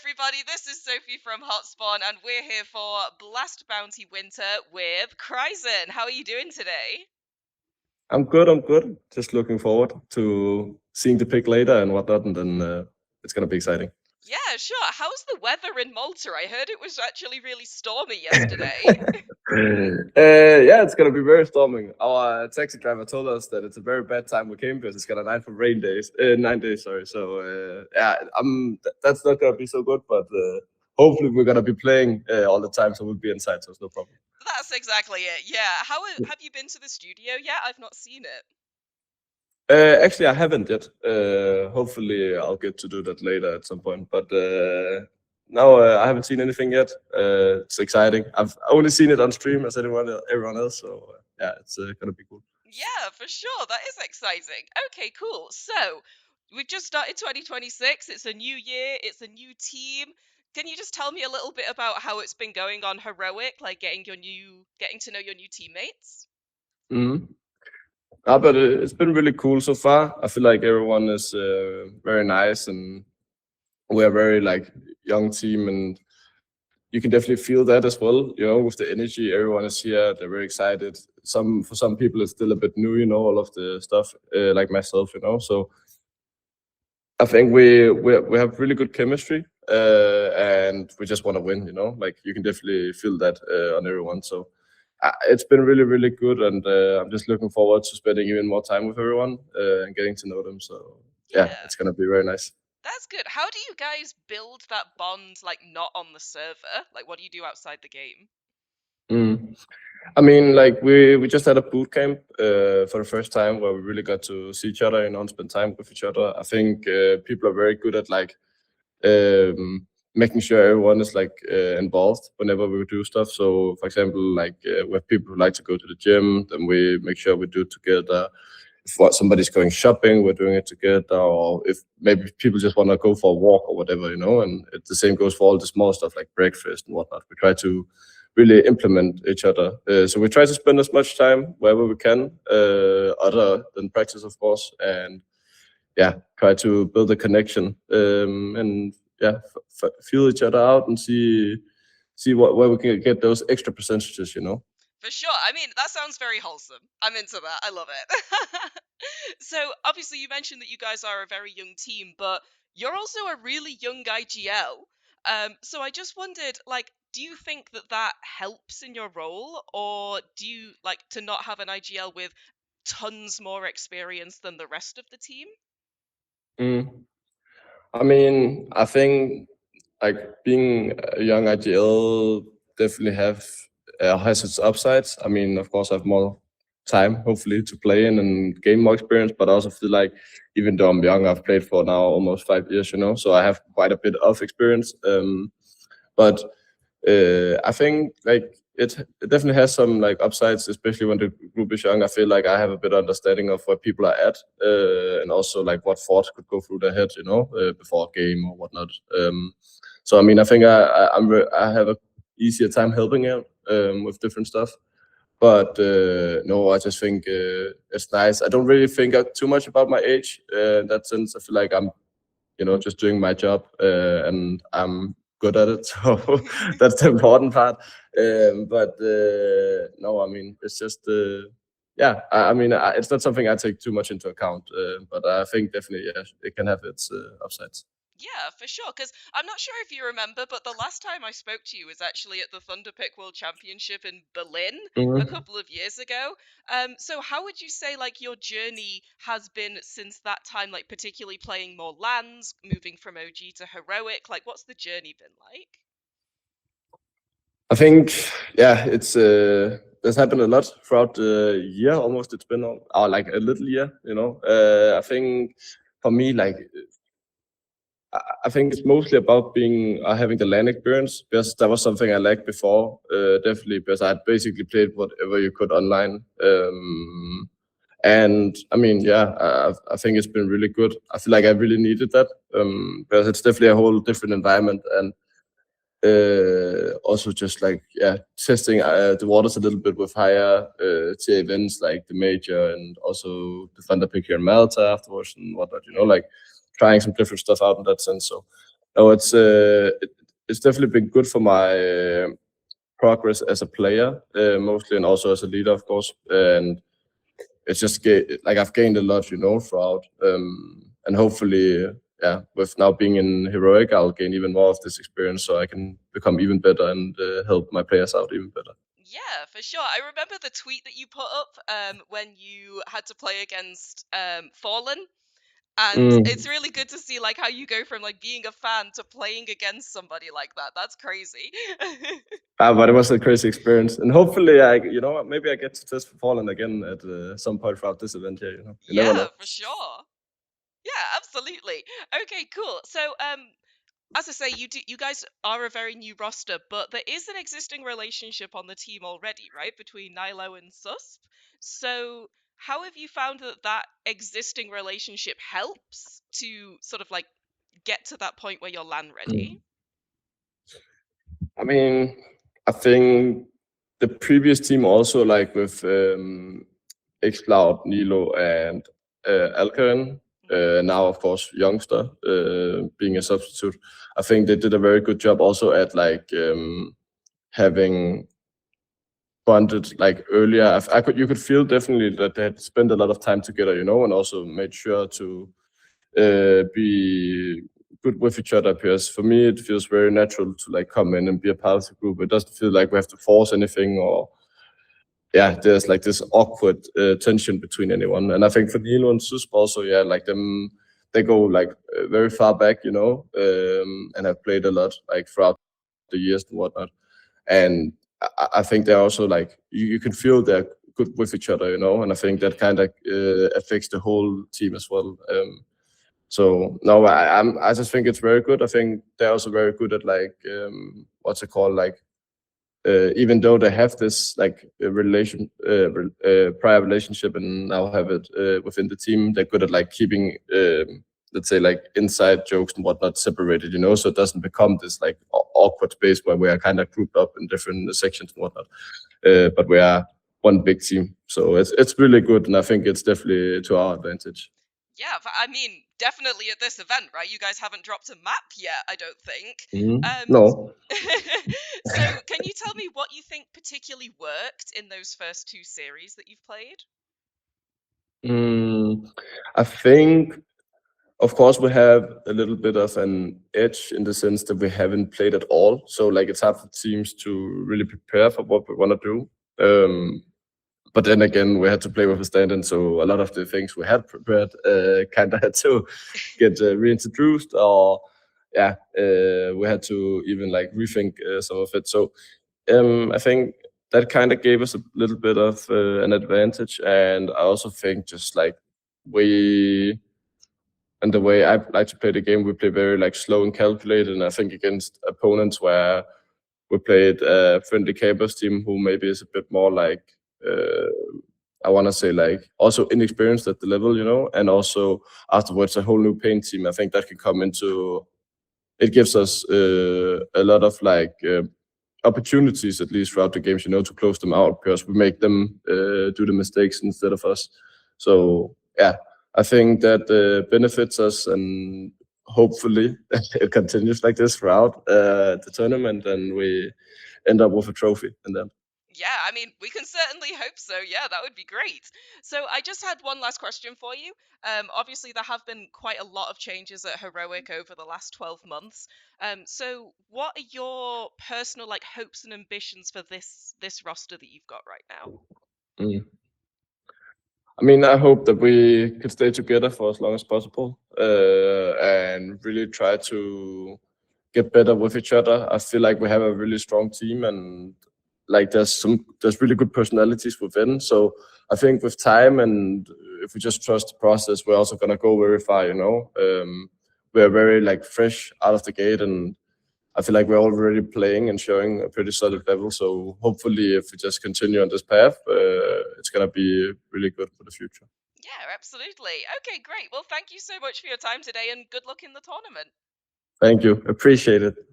everybody, this is Sophie from Hotspot, and we're here for Blast Bounty Winter with Chr1zN. How are you doing today? I'm good. Just looking forward to seeing the pick later and whatnot, and then it's gonna be exciting. Yeah, sure. How's the weather in Malta? I heard it was actually really stormy yesterday. Yeah, it's gonna be very storming. Our taxi driver told us that it's a very bad time we came because it's got a 9 days, sorry. So yeah, that's not gonna be so good, but hopefully we're gonna be playing all the time, so we'll be inside, so it's no problem. That's exactly it. Yeah. Have you been to the studio yet? I've not seen it. Actually, I haven't yet. Hopefully, I'll get to do that later at some point. But no, I haven't seen anything yet. It's exciting. I've only seen it on stream as everyone else. So yeah, it's gonna be cool. Yeah, for sure. That is exciting. Okay, cool. So we've just started 2026. It's a new year. It's a new team. Can you just tell me a little bit about how it's been going on Heroic, like getting to know your new teammates? Mm-hmm. But it's been really cool so far. I feel like everyone is very nice, and we're a very like young team, and you can definitely feel that as well. You know, with the energy, everyone is here. They're very excited. For some people, it's still a bit new. You know, all of the stuff, like myself. You know, so I think we have really good chemistry, and we just want to win. You know, like you can definitely feel that on everyone. So it's been really good, and I'm just looking forward to spending even more time with everyone and getting to know them. So yeah, Yeah, it's gonna be very nice. that's good. How do you guys build that bond, like not on the server? Like, what do you do outside the game? Mm. I mean, like we just had a boot camp for the first time where we really got to see each other, you know, and spend time with each other. I think people are very good at like making sure everyone is like involved whenever we do stuff. So, for example, like we have people who like to go to the gym, then we make sure we do it together. If somebody's going shopping, we're doing it together. Or if maybe people just want to go for a walk or whatever, you know. And the same goes for all the small stuff like breakfast and whatnot. We try to really implement each other. So we try to spend as much time wherever we can, other than practice, of course, and yeah, try to build a connection, and yeah, feel each other out and see where we can get those extra percentages, you know. For sure. I mean, that sounds very wholesome. I'm into that. I love it. So, obviously, you mentioned that you guys are a very young team, but you're also a really young IGL. So I just wondered, like, do you think that that helps in your role, or do you like to not have an IGL with tons more experience than the rest of the team? Mm. I mean, I think like being a young IGL definitely has its upsides. I mean, of course, I have more time hopefully to play in and gain more experience, but I also feel like even though I'm young, I've played for now almost 5 years, you know, so I have quite a bit of experience. But I think like it definitely has some like upsides, especially when the group is young. I feel like I have a better understanding of where people are at, and also like what thoughts could go through their head, you know, before a game or whatnot. So I mean, I think I have a easier time helping out with different stuff. But no, I just think it's nice. I don't really think too much about my age in that sense. I feel like I'm, you know, just doing my job, and I'm good at it. So that's the important part. But no, I mean, it's just, yeah, I mean, it's not something I take too much into account. But I think definitely, yeah, it can have its upsides. Yeah, for sure. Because I'm not sure if you remember, but the last time I spoke to you was actually at the Thunderpick World Championship in Berlin a Mhm. couple of years ago. So how would you say like your journey has been since that time? Like particularly playing more lands, moving from OG to heroic. Like, what's the journey been like? I think, yeah, it's there's happened a lot throughout the year. Almost, it's been like a little year, you know. I think for me, like I think it's mostly about being having the LAN experience because that was something I lacked before. Definitely because I had basically played whatever you could online. And I mean, yeah, I think it's been really good. I feel like I really needed that because it's definitely a whole different environment, and also just like, yeah, testing the waters a little bit with higher tier events like the major and also the Thunder Pick here in Malta afterwards and whatnot, you know, like trying some different stuff out in that sense. So No, it's definitely been good for my progress as a player, mostly, and also as a leader, of course. And it's just like I've gained a lot, throughout. And hopefully, yeah, with now being in heroic, I'll gain even more of this experience, so I can become even better and help my players out even better. Yeah, for sure. I remember the tweet that you put up when you had to play against Fallen, and it's Mm. really good to see like how you go from like being a fan to playing against somebody like that. That's crazy. But it was a crazy experience, and hopefully, maybe I get to test for Fallen again at some point throughout this event here. You never Yeah, know. for sure. Yeah, absolutely. Okay, cool. So, as I say, you guys are a very new roster, but there is an existing relationship on the team already, right, between Nilo and Susp. So, how have you found that that existing relationship helps to sort of like get to that point where you're LAN ready? Mm. I mean, I think the previous team also, like with xCloud, Nilo, and Alkarin, Mhm. now of course Youngster being a substitute. I think they did a very good job also at like having bonded like earlier. You could feel definitely that they had spent a lot of time together, and also made sure to be good with each other, because for me it feels very natural to like come in and be a part of the group. It doesn't feel like we have to force anything, or yeah, there's like this awkward tension between anyone. And I think for Nilo and Susp also, yeah, like they go like very far back, and have played a lot like throughout the years and whatnot. And I think they're also like you can feel they're good with each other, and I think that Mhm. kind of affects the whole team as well. So no, I just think it's very good. I think they're also very good at like what's it called, like even though they have this like prior relationship and now have it within the team, they're good at like keeping let's say like inside jokes and whatnot separated, so it doesn't become this like awkward space where we are kind of grouped up in different sections and whatnot. But we are one big team, so it's really good, and I think it's definitely to our advantage. Yeah, I mean, definitely at this event, right? You guys haven't dropped a map yet, I don't think. Um, No. so can you tell me what you think particularly worked in those first two series that you've played? Mm, I think, of course, we have a little bit of an edge in the sense that we haven't played at all. So, like, it's hard for teams to really prepare for what we want to do. But then again, we had to play with a stand-in, so a lot of the things we had prepared kind of had to get reintroduced, or yeah, we had to even like rethink some of it. So I think that kind of gave us a little bit of an advantage, and I also think just like we and the way I like to play the game, we play very like slow and calculated. And I think against opponents where we played a friendly Capers team who maybe is a bit more like uh, I want to say like also inexperienced at the level, and also afterwards a whole new paint team. I think that can come into it gives us a lot of like opportunities at least throughout the games, to close them out because we make them do the mistakes instead of us. So yeah, I think that benefits us, and hopefully it continues like this throughout the tournament, and we end up with a trophy in the end. Yeah, I mean, we can certainly hope so. Yeah, that would be great. So I just had one last question for you. Obviously, there have been quite a lot of changes at Heroic over the last 12 months. So what are your personal like hopes and ambitions for this roster that you've got right now? Mm. I mean, I hope that we could stay together for as long as possible and really try to get better with each other. I feel like we have a really strong team, and like there's really good personalities within. So I think with time and if we just trust the process, we're also gonna go very far. We're very like fresh out of the gate, and I feel like we're already playing and showing a pretty solid level. So hopefully, if we just continue on this path, it's gonna be really good for the future. Yeah, absolutely. Okay, great. Well, thank you so much for your time today and good luck in the tournament. Thank you. Appreciate it.